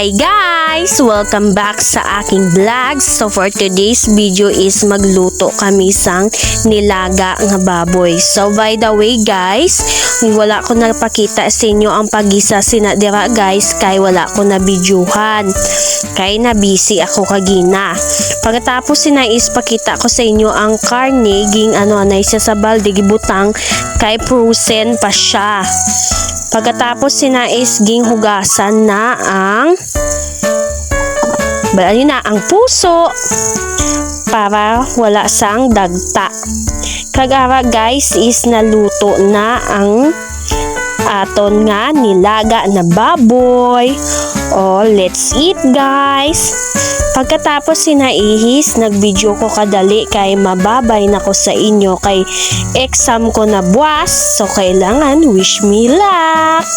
Hi guys! Welcome back sa aking vlog. So for today's video is magluto kami sang nilaga nga baboy. So by the way guys, wala ko napakita sa inyo ang pagisa sinadira guys kay wala ko na videohan. Kay na busy ako kagina. Pagkatapos sinais pakita ko sa inyo ang karne ging anay siya sa balde gibutang kay frozen pa siya. Pagkatapos sinais ging hugasan na ang puso para wala sang dagta. Kagara guys is naluto na ang aton nga nilaga na baboy. Oh, let's eat guys. Pagkatapos sinaihis, nagvideo ko kadali kay mababay na ko sa inyo kay exam ko na buwas. So kailangan wish me luck.